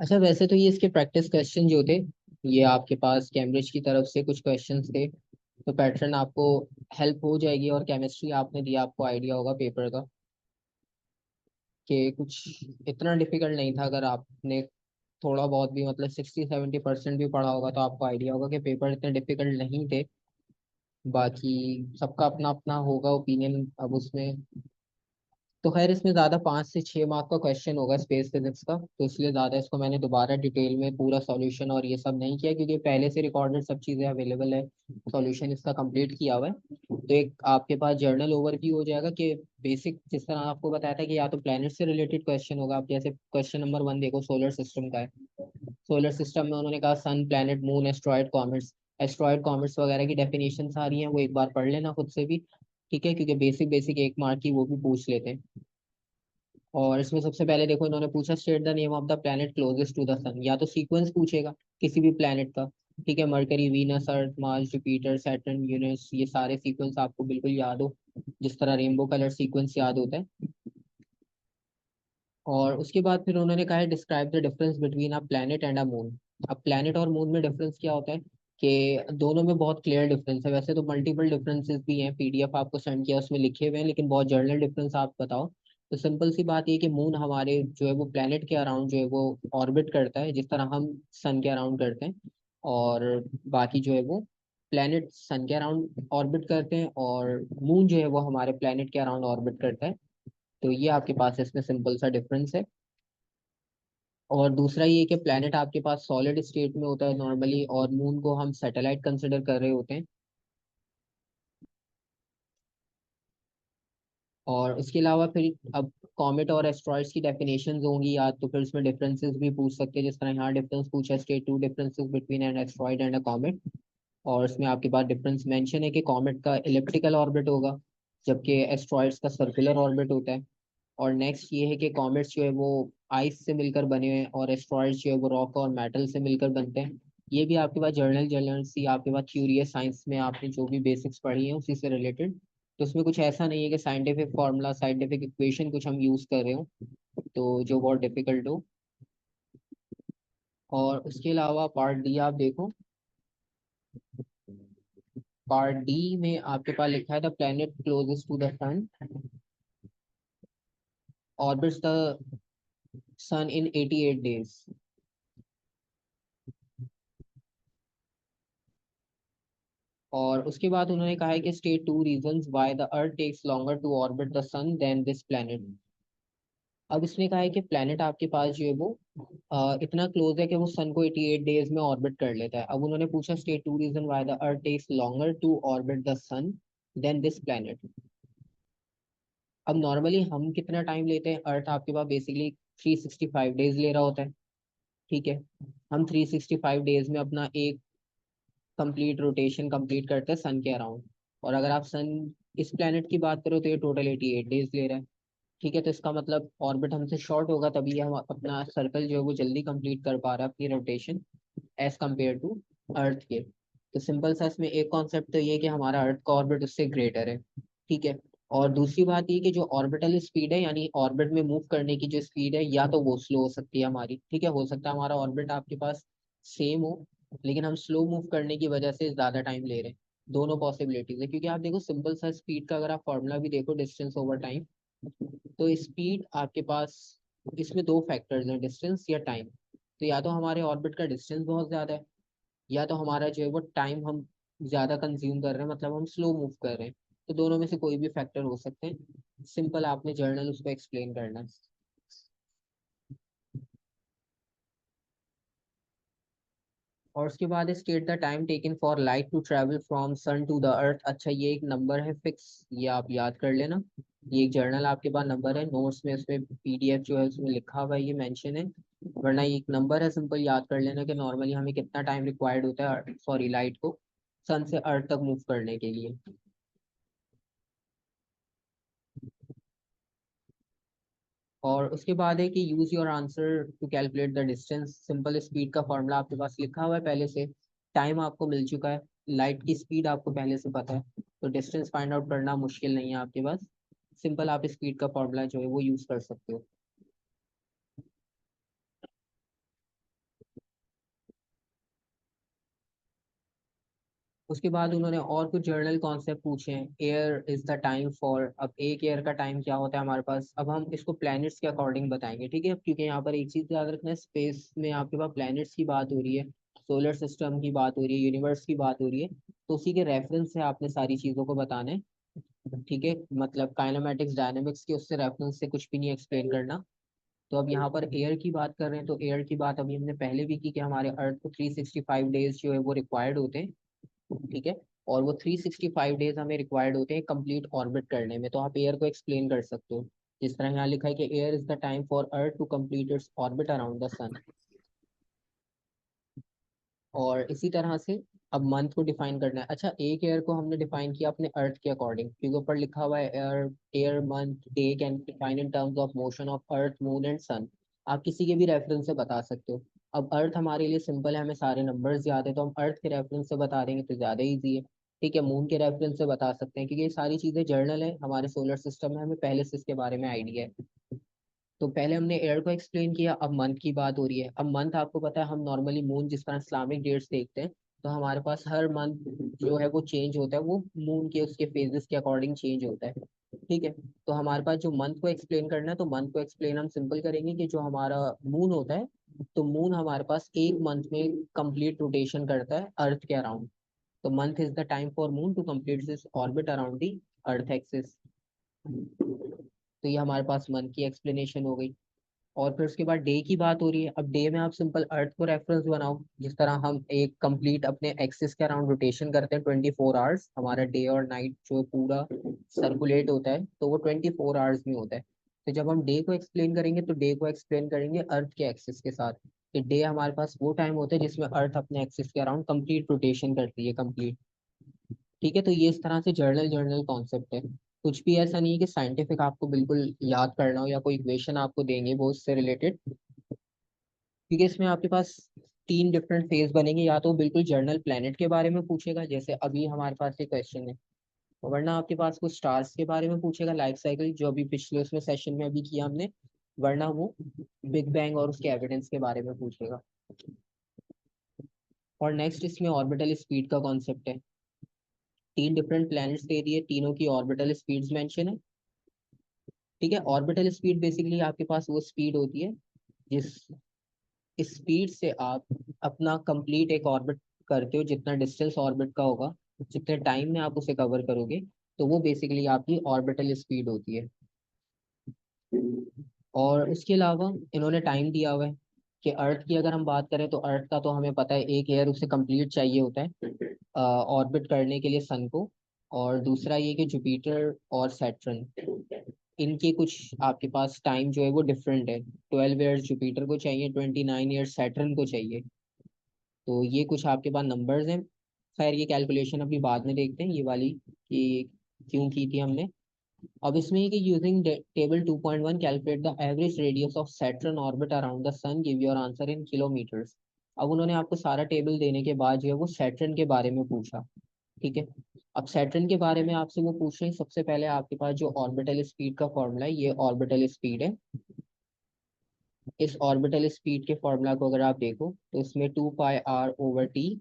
अच्छा, वैसे तो ये इसके प्रैक्टिस क्वेश्चन जो थे, ये आपके पास कैम्ब्रिज की तरफ से कुछ क्वेश्चंस थे। तो पैटर्न आपको हेल्प हो जाएगी। और केमिस्ट्री आपने दिया, आपको आइडिया होगा पेपर का कि कुछ इतना डिफिकल्ट नहीं था। अगर आपने थोड़ा बहुत भी मतलब 60-70% भी पढ़ा होगा तो आपको आइडिया होगा कि पेपर इतने डिफिकल्ट नहीं थे। बाकी सबका अपना अपना होगा ओपिनियन अब उसमें। तो खैर इसमें ज़्यादा 5 से 6 मार्क का क्वेश्चन होगा स्पेस फिजिक्स का, तो इसलिए ज़्यादा इसको मैंने दोबारा डिटेल में पूरा सॉल्यूशन और ये सब नहीं किया, क्योंकि पहले से रिकॉर्डेड सब चीज़ें अवेलेबल है। सॉल्यूशन इसका कंप्लीट किया हुआ है। तो एक आपके पास जर्नल ओवरव्यू हो जाएगा कि बेसिक, जिस तरह आपको बताया था कि या तो प्लैनेट से रिलेटेड क्वेश्चन होगा। आप जैसे क्वेश्चन नंबर 1 देखो, सोलर सिस्टम का है। सोलर सिस्टम में उन्होंने कहा sun, planet, moon, asteroid, comets. Asteroid, comets वगैरह की डेफिनेशन सारी हैं, वो एक बार पढ़ लेना खुद से भी। ठीक है, क्योंकि बेसिक बेसिक 1 मार्क की वो भी पूछ लेते हैं। और इसमें सबसे पहले देखो, इन्होंने पूछा state the name of the planet closest to the sun. या तो सीक्वेंस पूछेगा किसी भी प्लैनेट का। ठीक है, mercury, Venus, Earth, Mars, Jupiter, Saturn, Uranus, ये सारे सीक्वेंस आपको बिल्कुल याद हो, जिस तरह रेनबो कलर सीक्वेंस याद होता है। और उसके बाद फिर उन्होंने कहा है describe the difference between a planet and a moon. अब प्लैनेट और मून में डिफरेंस क्या होता है कि दोनों में बहुत क्लियर डिफरेंस है। वैसे तो मल्टीपल डिफरेंसेस भी हैं, पीडीएफ आपको सेंड किया उसमें लिखे हुए हैं, लेकिन बहुत जर्नल डिफरेंस आप बताओ। तो सिंपल सी बात ये कि मून हमारे जो है वो प्लैनेट के अराउंड जो है वो ऑर्बिट करता है, जिस तरह हम सन के अराउंड करते हैं। और बाकी जो है वो प्लैनेट सन के अराउंड ऑर्बिट करते हैं, और मून जो है वो हमारे प्लैनेट के अराउंड ऑर्बिट करता है। तो ये आपके पास इसमें सिंपल सा डिफरेंस है। और दूसरा ये कि प्लैनेट आपके पास सॉलिड स्टेट में होता है नॉर्मली, और मून को हम सैटेलाइट कंसिडर कर रहे होते हैं। और इसके अलावा फिर अब कॉमेट और एस्ट्रॉइड्स की डेफिनेशंस होंगी याद, तो फिर उसमें डिफरेंसेस भी पूछ सकते हैं, जिस तरह यहाँ डिफरेंस पूछा, state 2 differences between an asteroid and a comet. और इसमें आपके पास डिफरेंस मेंशन है कि कॉमेट का इलिप्टिकल ऑर्बिट होगा, जबकि एस्ट्रॉइड्स का सर्कुलर ऑर्बिट होता है। और नेक्स्ट ये है कि कॉमेट्स जो है वो आइस से मिलकर बने हुए हैं, और एस्ट्रॉइड्स जो है वो रॉक और मेटल से मिलकर बनते हैं। ये भी आपके पास जर्नल जर्नल सी आपके पास थ्योरी है, साइंस में आपने जो भी बेसिक्स पढ़ी है उसी से रिलेटेड। तो उसमें कुछ ऐसा नहीं है कि साइंटिफिक फार्मूला, साइंटिफिक इक्वेशन कुछ हम यूज कर रहे हो तो जो बहुत डिफिकल्ट हो। और उसके अलावा पार्ट डी आप देखो। पार्ट डी में आपके पास लिखा है the planet closest to the sun orbits the sun in 88 days. और उसके बाद उन्होंने कहा है कि state 2 reasons why the earth takes longer to orbit the sun than this planet. अब इसने कहा है कि प्लेनेट आपके पास जो है वो इतना क्लोज है कि वो सन को 88 डेज में ऑर्बिट कर लेता है। अब उन्होंने पूछा state 2 reason why the earth takes longer to orbit the sun than this planet. अब नॉर्मली हम कितना टाइम लेते हैं, अर्थ आपके पास बेसिकली 365 डेज ले रहा होता है। ठीक है, हम 365 डेज में अपना एक कंप्लीट रोटेशन कंप्लीट करते हैं सन के अराउंड। और अगर आप सन इस प्लेनेट की बात करो तो ये टोटल 88 डेज ले रहा है। ठीक है, तो इसका मतलब ऑर्बिट हमसे शॉर्ट होगा, तभी ये हम अपना सर्कल जो है वो जल्दी कंप्लीट कर पा रहा है अपनी rotation as compare to earth के। तो सिंपल सा इसमें एक कॉन्सेप्ट तो ये है कि हमारा अर्थ का ऑर्बिट उससे ग्रेटर है। ठीक है। और दूसरी बात ये कि जो ऑर्बिटल स्पीड है, यानी ऑर्बिट में मूव करने की जो स्पीड है, या तो वो स्लो हो सकती है हमारी। ठीक है, हो सकता है हमारा ऑर्बिट आपके पास सेम हो, लेकिन हम स्लो मूव करने की वजह से ज्यादा टाइम ले रहे हैं। दोनों पॉसिबिलिटीज है, क्योंकि आप देखो सिंपल सा स्पीड का अगर आप फॉर्मूला भी देखो, डिस्टेंस ओवर टाइम, तो स्पीड आपके पास इसमें दो फैक्टर्स हैं, डिस्टेंस या टाइम। तो या तो हमारे ऑर्बिट का डिस्टेंस बहुत ज्यादा है, या तो हमारा जो है वो टाइम हम ज्यादा कंज्यूम कर रहे हैं, मतलब हम स्लो मूव कर रहे हैं। तो दोनों में से कोई भी फैक्टर हो सकते हैं। सिंपल आपने जर्नल उसको एक्सप्लेन करना है। और उसके बाद state the time taken for light to travel from sun to the earth. अच्छा, ये एक नंबर है फिक्स, ये आप याद कर लेना। ये एक जर्नल आपके पास नंबर है, नोट्स में उसमें पीडीएफ जो है उसमें लिखा हुआ है, ये मेंशन है। वरना ये एक नंबर है, सिंपल याद कर लेना कि नॉर्मली हमें कितना टाइम रिक्वायर्ड होता है, सॉरी, लाइट को सन से अर्थ तक मूव करने के लिए। और उसके बाद है कि use your answer to calculate the distance. Simple speed का फॉर्मूला आपके पास लिखा हुआ है पहले से, टाइम आपको मिल चुका है, लाइट की स्पीड आपको पहले से पता है, तो डिस्टेंस फाइंड आउट करना मुश्किल नहीं है आपके पास। सिंपल आप स्पीड का फॉर्मूला जो है वो यूज कर सकते हो। उसके बाद उन्होंने और कुछ जर्नल कॉन्सेप्ट पूछे हैं। Air is the time for, अब एक एयर का टाइम क्या होता है हमारे पास, अब हम इसको प्लैनेट्स के अकॉर्डिंग बताएंगे, ठीक है। क्योंकि यहाँ पर एक चीज याद रखना है, स्पेस में आपके पास प्लैनेट्स की बात हो रही है, सोलर सिस्टम की बात हो रही है, यूनिवर्स की बात हो रही है, तो उसी के रेफरेंस से आपने सारी चीजों को बताना है, ठीक है। मतलब काइनेमेटिक्स डायनेमिक्स के उससे रेफरेंस से कुछ भी नहीं एक्सप्लेन करना। तो अब यहाँ पर एयर की बात कर रहे हैं, तो एयर की बात अभी हमने पहले भी की कि हमारे अर्थ को 365 डेज जो है वो रिक्वायर्ड होते हैं, ठीक है। और वो 365 डेज हमें रिक्वायर्ड होते हैं कंप्लीट ऑर्बिट करने में, तो आप एयर को एक्सप्लेन कर सकते हो। जिस तरह यहाँ लिखा है कि year is the time for earth to complete its orbit around the sun. और इसी तरह से अब मंथ को डिफाइन करना है। अच्छा, एक एयर को हमने डिफाइन किया अपने अर्थ के अकॉर्डिंग, क्योंकि ऊपर लिखा हुआ है year, year month day can define in terms of motion of earth moon and sun. आप किसी के भी रेफरेंस से बता सकते हो। अब अर्थ हमारे लिए सिंपल है, हमें सारे नंबर्स याद है, तो हम अर्थ के रेफरेंस से बता देंगे तो ज़्यादा ईजी है, ठीक है। मून के रेफरेंस से बता सकते हैं, क्योंकि ये सारी चीज़ें जर्नल है हमारे सोलर सिस्टम में, हमें पहले से इसके बारे में आइडिया है। तो पहले हमने एयर को एक्सप्लेन किया, अब मंथ की बात हो रही है। अब मंथ आपको पता है, हम नॉर्मली मून जिस तरह इस्लामिक डेट्स देखते हैं, तो हमारे पास हर मंथ जो है वो चेंज होता है, वो मून के उसके फेजेस के अकॉर्डिंग चेंज होता है, ठीक है। तो हमारे पास जो मंथ को एक्सप्लेन करना है, तो मंथ को एक्सप्लेन हम सिंपल करेंगे कि जो हमारा मून होता है, तो मून हमारे पास एक मंथ में कंप्लीट रोटेशन करता है अर्थ के अराउंड। तो month is the time for moon to complete this orbit around the earth axis. तो ये हमारे पास मंथ की एक्सप्लेनेशन हो गई। और फिर उसके बाद डे की बात हो रही है। अब डे में आप सिंपल अर्थ को रेफरेंस बनाओ, जिस तरह हम एक कंप्लीट अपने एक्सिस के अराउंड रोटेशन करते हैं 24 आवर्स, हमारा डे और नाइट जो पूरा सर्कुलेट होता है, तो वो 24 आवर्स में होता है। तो जब हम डे को एक्सप्लेन करेंगे, तो डे को एक्सप्लेन करेंगे अर्थ के एक्सिस के साथ, कि डे हमारे पास वो टाइम होता है जिसमें अर्थ अपने एक्सिस के अराउंड कंप्लीट रोटेशन करती है, कंप्लीट, ठीक है। तो ये इस तरह से जर्नल जर्नल कॉन्सेप्ट है। कुछ भी ऐसा नहीं है कि साइंटिफिक आपको बिल्कुल याद करना हो, या कोई इक्वेशन आपको देंगे वो उससे रिलेटेड, क्योंकि इसमें आपके पास तीन डिफरेंट फेज बनेंगे। या तो बिल्कुल जर्नल प्लेनेट के बारे में पूछेगा, जैसे अभी हमारे पास ये क्वेश्चन है, वरना आपके पास कुछ स्टार्स के बारे में पूछेगा, लाइफ साइकिल, जो अभी पिछले उसमें सेशन में अभी किया हमने, वरना वो बिग बैंग और उसके एविडेंस के बारे में पूछेगा। और नेक्स्ट इसमें ऑर्बिटल स्पीड का कॉन्सेप्ट है। तीन डिफरेंट प्लैनेट्स दे दिए, तीनों की ऑर्बिटल स्पीड्स मेंशन है, ठीक है। ऑर्बिटल स्पीड बेसिकली आपके पास वो स्पीड होती है जिस स्पीड से आप अपना कंप्लीट एक ऑर्बिट करते हो, जितना डिस्टेंस ऑर्बिट का होगा, जितने टाइम में आप उसे कवर करोगे, तो वो बेसिकली आपकी ऑर्बिटल स्पीड होती है। और उसके अलावा इन्होंने टाइम दिया हुआ है कि अर्थ की अगर हम बात करें, तो अर्थ का तो हमें पता है एक ईयर उसे कंप्लीट चाहिए होता है ऑर्बिट करने के लिए सन को। और दूसरा ये कि जुपिटर और सैटर्न, इनके कुछ आपके पास टाइम जो है वो डिफरेंट है। 12 ईयर्स जुपिटर को चाहिए, 29 ईयर्स सैटर्न को चाहिए। तो ये कुछ आपके पास नंबर्स हैं। खैर ये कैलकुलेशन अभी बाद में देखते हैं, ये वाली कि क्यों की थी हमने। अब इसमें ये कि using table 2.1 calculate the average radius of Saturn orbit around the sun, give your answer in kilometres. अब उन्होंने आपको सारा टेबल देने के बाद जो है वो सैटर्न के बारे में पूछा, ठीक है। अब सैटर्न के बारे में आपसे वो पूछ रहे हैं, सबसे पहले आपके पास जो ऑर्बिटल स्पीड का फॉर्मूला है, ये ऑर्बिटल स्पीड है। इस ऑर्बिटल स्पीड के फॉर्मूला को अगर आप देखो, तो इसमें 2πr/t,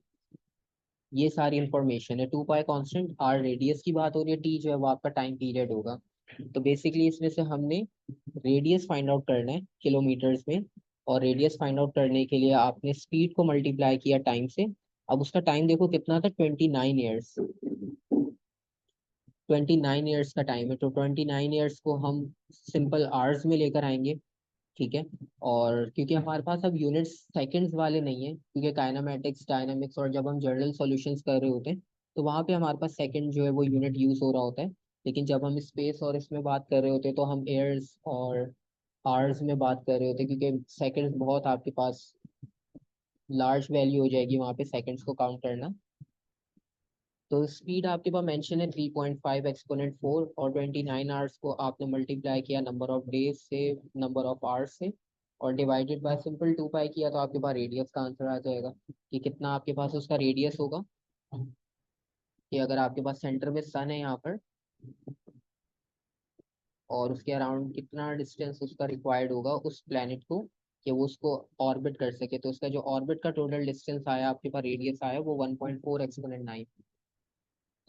ये सारी इंफॉर्मेशन है। 2π कांस्टेंट, आर रेडियस की बात हो रही है, टी जो है वो आपका टाइम पीरियड होगा। तो बेसिकली इसमें से हमने रेडियस फाइंड आउट करना है किलोमीटर्स में, और रेडियस फाइंड आउट करने के लिए आपने स्पीड को मल्टीप्लाई किया टाइम से। अब उसका टाइम देखो कितना था, 29 ईयर्स। 29 ईयर्स का टाइम है, तो 29 ईयर्स को हम सिंपल आवर्स में लेकर आएंगे, ठीक है। और क्योंकि हमारे पास अब यूनिट्स सेकंड्स वाले नहीं है, क्योंकि काइनेमेटिक्स डायनामिक्स और जब हम जनरल सॉल्यूशंस कर रहे होते हैं, तो वहाँ पे हमारे पास सेकंड जो है वो यूनिट यूज हो रहा होता है। लेकिन जब हम स्पेस और इसमें बात कर रहे होते हैं, तो हम एयर्स और आवर्स में बात कर रहे होते हैं, क्योंकि सेकंड्स बहुत आपके पास लार्ज वैल्यू हो जाएगी वहाँ पे सेकंड्स को काउंट करना। तो स्पीड आपके पास मेंशन है 3.5 एक्सपोनेंट 4, और 29 आवर्स को आपने मल्टीप्लाई किया नंबर ऑफ डेज से, नंबर ऑफ आवर्स से, और डिवाइडेड बाय सिंपल 2π किया, तो आपके पास रेडियस का आंसर आ जाएगा कि कितना आपके पास उसका रेडियस होगा। कि अगर आपके पास सेंटर में सन है यहाँ पर, और उसके अराउंड कितना डिस्टेंस उसका रिक्वायर्ड होगा उस प्लेनेट को, कि वो उसको ऑर्बिट कर सके, तो उसका जो ऑर्बिट का टोटल डिस्टेंस आया आपके पास, रेडियस आया वो 1.4 एक्सपोनेंट 9।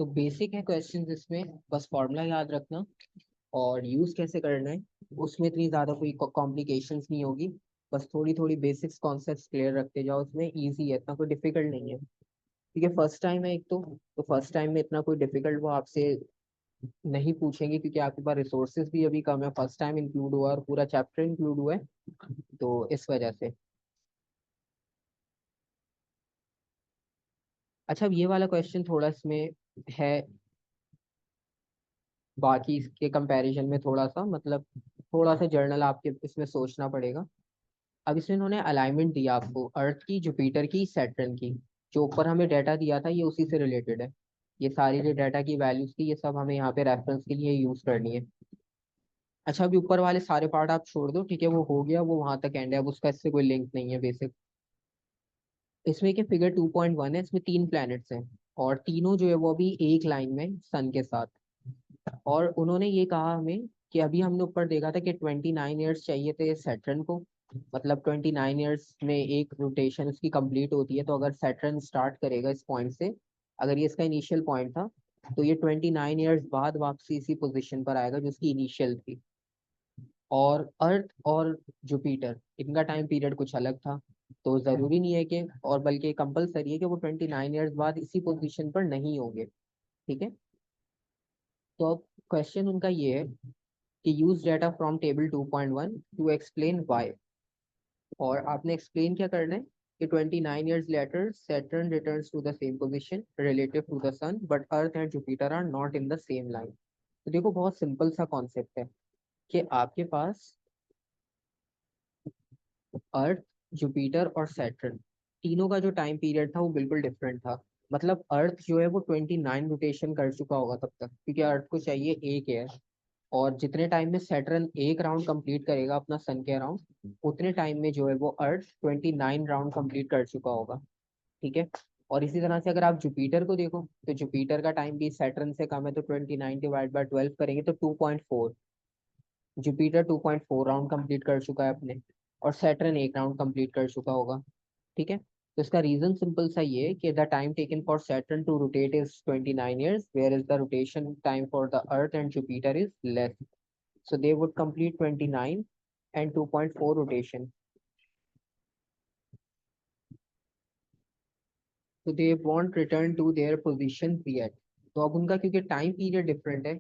तो बेसिक है क्वेश्चन इसमें, बस फॉर्मूला याद रखना और यूज कैसे करना है, उसमें इतनी ज्यादा कोई कॉम्प्लिकेशंस नहीं होगी। बस थोड़ी थोड़ी बेसिक्स कॉन्सेप्ट्स क्लियर रखते जाओ, उसमें इजी है, इतना कोई डिफिकल्ट नहीं है। ठीक है, फर्स्ट टाइम है एक तो फर्स्ट टाइम में इतना कोई डिफिकल्ट वो आपसे नहीं पूछेंगे, क्योंकि आपके पास रिसोर्सेज भी अभी कम है, फर्स्ट टाइम इंक्लूड हुआ है और पूरा चैप्टर इंक्लूड हुआ है, तो इस वजह से। अच्छा, अब ये वाला क्वेश्चन थोड़ा इसमें है, बाकी के कंपैरिजन में थोड़ा सा मतलब थोड़ा सा जर्नल आपके इसमें सोचना पड़ेगा। अब इसमें इन्होंने अलाइनमेंट दिया आपको अर्थ की, जुपिटर की, सैटर्न की। जो ऊपर हमें डाटा दिया था ये उसी से रिलेटेड है। ये सारी जो डाटा की वैल्यूज थी ये सब हमें यहाँ पे रेफरेंस के लिए यूज करनी है। अच्छा, अभी ऊपर वाले सारे पार्ट आप छोड़ दो, ठीक है, वो हो गया, वो वहां तक एंड है, अब उसका इससे कोई लिंक नहीं है बेसिक। इसमें क्या फिगर 2.1 है, इसमें 3 प्लैनेट्स हैं और तीनों जो है वो अभी एक लाइन में सन के साथ। और उन्होंने ये कहा हमें कि अभी हमने ऊपर देखा था कि 29 ईयर्स चाहिए थे सैटर्न को, मतलब 29 ईयर्स में एक रोटेशन उसकी कंप्लीट होती है, तो अगर सैटर्न स्टार्ट करेगा इस पॉइंट से, अगर ये इसका इनिशियल पॉइंट था, तो ये 29 ईयर्स बाद वापसी इसी पोजीशन पर आएगा जो उसकी इनिशियल थी। और अर्थ और जुपिटर इनका टाइम पीरियड कुछ अलग था, तो जरूरी नहीं है कि, और बल्कि कंपलसरी है कि वो 29 ईयर्स बाद इसी पोजीशन पर नहीं होंगे। ठीक है, तो अब क्वेश्चन उनका ये है कि use data from table 2.1 to explain why. और आपने एक्सप्लेन क्या करना है कि 29 years later Saturn returns to the same position relative to the sun, but earth and Jupiter are not in the same line. तो देखो, बहुत सिंपल सा कॉन्सेप्ट है कि आपके पास अर्थ, जुपिटर और सैटर्न तीनों का जो टाइम पीरियड था वो बिल्कुल डिफरेंट था। मतलब अर्थ जो है वो 29 रोटेशन कर चुका होगा तब तक, क्योंकि अर्थ को चाहिए एक ईयर। और जितने टाइम में सैटर्न एक राउंड कंप्लीट करेगा अपना सन के अराउंड, उतने टाइम में जो है वो अर्थ 29 राउंड कंप्लीट कर चुका होगा। ठीक है, और इसी तरह से अगर आप जुपिटर को देखो, तो जुपिटर का टाइम भी सैटर्न से कम है, तो 29 डिवाइड बाय 12 करेंगे तो 2.4। जुपिटर 2.4 राउंड कंप्लीट कर चुका है अपने, और सैटर्न एक राउंड कंप्लीट कर चुका होगा। ठीक है, तो इसका रीजन सिंपल सा ये है कि the time taken for Saturn to rotate is 29 years, where is the rotation time for the earth and Jupiter is less. So they would complete 29 and 2.4 rotation. So they won't return to their position yet. तो अब उनका क्योंकि time period different है,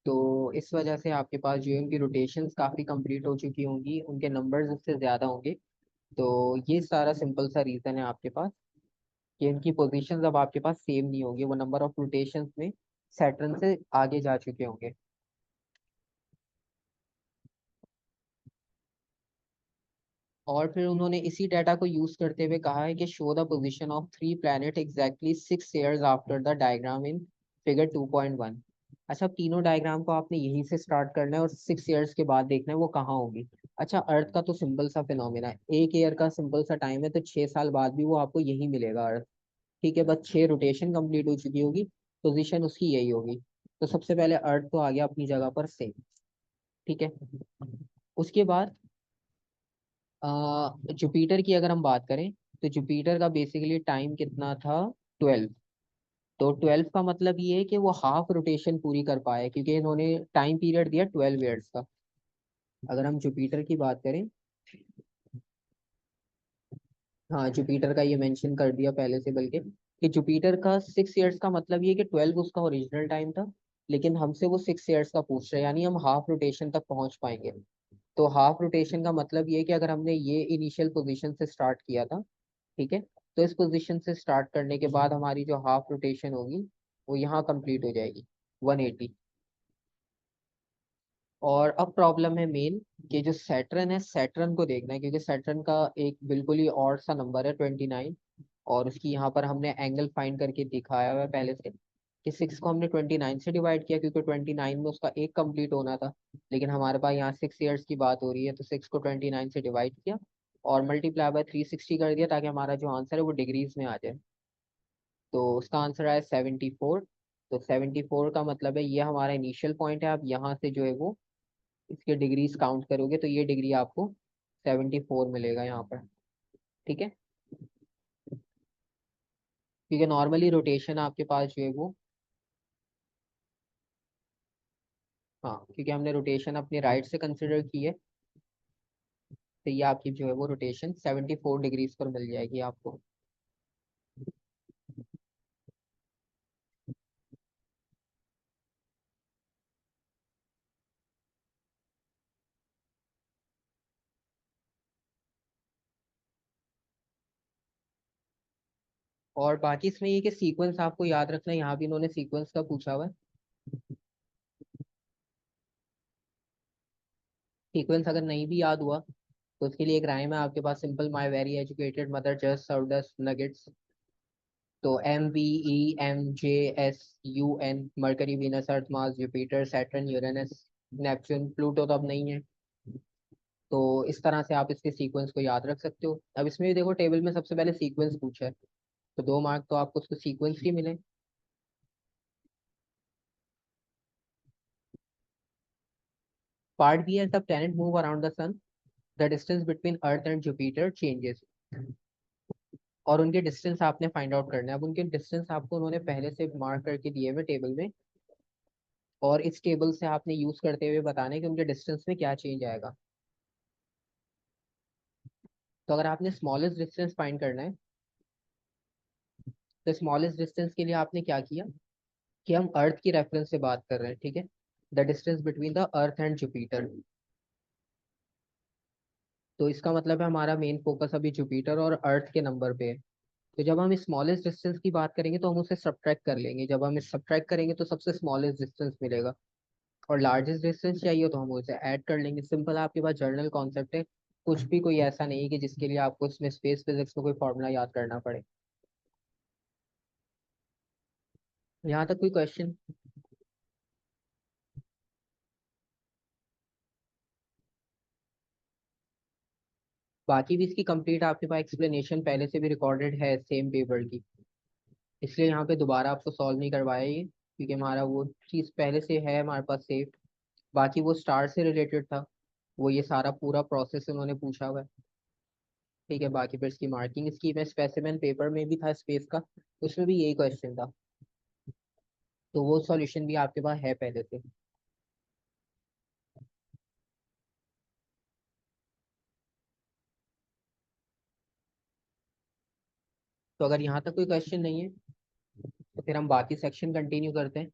तो इस वजह से आपके पास जो है उनकी रोटेशंस काफ़ी कंप्लीट हो चुकी होंगी, उनके नंबर्स उससे ज़्यादा होंगे। तो ये सारा सिंपल सा रीज़न है आपके पास कि इनकी पोजीशंस अब आपके पास सेम नहीं होंगी, वो नंबर ऑफ रोटेशंस में सैटर्न से आगे जा चुके होंगे। और फिर उन्होंने इसी डाटा को यूज करते हुए कहा है कि show the position of 3 planet exactly 6 years after the diagram in figure 2.1। अच्छा, अब तीनों डायग्राम को आपने यहीं से स्टार्ट करना है और 6 ईयर्स के बाद देखना है वो कहाँ होगी। अच्छा, अर्थ का तो सिंपल सा फिनोमेना है, एक ईयर का सिंपल सा टाइम है, तो 6 साल बाद भी वो आपको यही मिलेगा अर्थ। ठीक है, बस 6 रोटेशन कंप्लीट हो चुकी होगी, पोजीशन उसकी यही होगी। तो सबसे पहले अर्थ तो आ गया अपनी जगह पर सेम। ठीक है, उसके बाद जुपिटर की अगर हम बात करें, तो जुपिटर का बेसिकली टाइम कितना था, 12। तो 12 का मतलब ये है कि वो हाफ रोटेशन पूरी कर पाए, क्योंकि इन्होंने टाइम पीरियड दिया 12 ईयर्स का। अगर हम जुपिटर की बात करें, हाँ जुपिटर का ये मेंशन कर दिया पहले से, बल्कि कि जुपिटर का 6 ईयर्स का मतलब ये कि 12 उसका ओरिजिनल टाइम था, लेकिन हमसे वो 6 ईयर्स का पूछ रहे हैं, यानी हम हाफ रोटेशन तक पहुंच पाएंगे। तो हाफ रोटेशन का मतलब ये है कि अगर हमने ये इनिशियल पोजीशन से स्टार्ट किया था, ठीक है, तो इस पोजीशन से स्टार्ट करने के बाद हमारी जो हाफ रोटेशन होगी वो यहाँ कंप्लीट हो जाएगी, 180। और अब प्रॉब्लम है मेन कि जो सैटर्न है, सैटर्न को देखना है, क्योंकि सैटर्न का एक बिल्कुल ही और सा नंबर है 29, और उसकी यहाँ पर हमने एंगल फाइंड करके दिखाया हुआ है पहले से कि 6 को हमने 29 से डिवाइड किया, क्योंकि 29 में उसका एक कंप्लीट होना था, लेकिन हमारे पास यहाँ 6 ईयर्स की बात हो रही है, तो 6 को 29 से डिवाइड किया और मल्टीप्लाई बाय 360 कर दिया, ताकि हमारा जो आंसर है वो डिग्रीज में आ जाए। तो उसका आंसर आया 74। तो 74 का मतलब है ये हमारा इनिशियल पॉइंट है, आप यहाँ से जो है वो इसके डिग्रीज काउंट करोगे तो ये डिग्री आपको 74 मिलेगा यहाँ पर। ठीक है, क्योंकि नॉर्मली रोटेशन आपके पास जो है वो हाँ, क्योंकि हमने रोटेशन अपने राइट से कंसिडर की है, तो ये आपकी जो है वो रोटेशन 74 डिग्रीज पर मिल जाएगी आपको। और बाकी इसमें ये कि सीक्वेंस आपको याद रखना है, यहाँ भी इन्होंने सीक्वेंस का पूछा हुआ है। सीक्वेंस अगर नहीं भी याद हुआ तो उसके लिए एक राइम है आपके पास, simple my very educated mother just served us nuggets. तो MEEMJSUN, Mercury, Venus, Earth, Mars, Jupiter, Saturn, Uranus, Neptune, Pluto तो अब नहीं है। तो इस तरह से आप इसके सीक्वेंस को याद रख सकते हो। अब इसमें भी देखो टेबल में सबसे पहले सीक्वेंस पूछा है, तो 2 मार्क तो आपको उसको सीक्वेंस ही मिले। पार्ट बी है the planet move around the sun, the distance between earth and Jupiter changes. और उनके डिस्टेंस आपने फाइंड आउट करना है। अब उनके डिस्टेंस आपको उन्होंने पहले से मार्क करके दिए हुए टेबल में, और इस टेबल से आपने यूज करते हुए बताना है कि उनके डिस्टेंस में क्या चेंज आएगा। तो अगर आपने स्मॉलेस्ट डिस्टेंस फाइंड करना है, तो स्मॉलेस्ट डिस्टेंस के लिए आपने क्या किया कि हम अर्थ की रेफरेंस से बात कर रहे हैं, ठीक है। The distance between the earth and Jupiter. तो इसका मतलब है हमारा मेन फोकस अभी जुपिटर और अर्थ के नंबर पे है। तो जब हम स्मॉलेस्ट डिस्टेंस की बात करेंगे तो हम उसे सब्ट्रैक्ट कर लेंगे, जब हम सब्ट्रैक्ट करेंगे तो सबसे स्मॉलेस्ट डिस्टेंस मिलेगा। और लार्जेस्ट डिस्टेंस चाहिए तो हम उसे ऐड कर लेंगे। सिंपल आपके पास जर्नल कॉन्सेप्ट है, कुछ भी कोई ऐसा नहीं है कि जिसके लिए आपको इसमें स्पेस फिजिक्स में कोई फॉर्मूला याद करना पड़े। यहाँ तक कोई क्वेश्चन? बाकी भी इसकी कंप्लीट आपके पास एक्सप्लेनेशन पहले से भी रिकॉर्डेड है सेम पेपर की, इसलिए यहाँ पे दोबारा आपको सॉल्व नहीं करवाया ये, क्योंकि हमारा वो चीज़ पहले से है हमारे पास सेव। बाकी वो स्टार से रिलेटेड था, वो ये सारा पूरा प्रोसेस उन्होंने पूछा हुआ है। ठीक है, बाकी फिर इसकी मार्किंग इसकी मैं स्पेसिमेन पेपर में भी था स्पेस का, उसमें भी यही क्वेश्चन था, तो वो सॉल्यूशन भी आपके पास है पहले से। तो अगर यहाँ तक कोई क्वेश्चन नहीं है तो फिर हम बाकी सेक्शन कंटिन्यू करते हैं।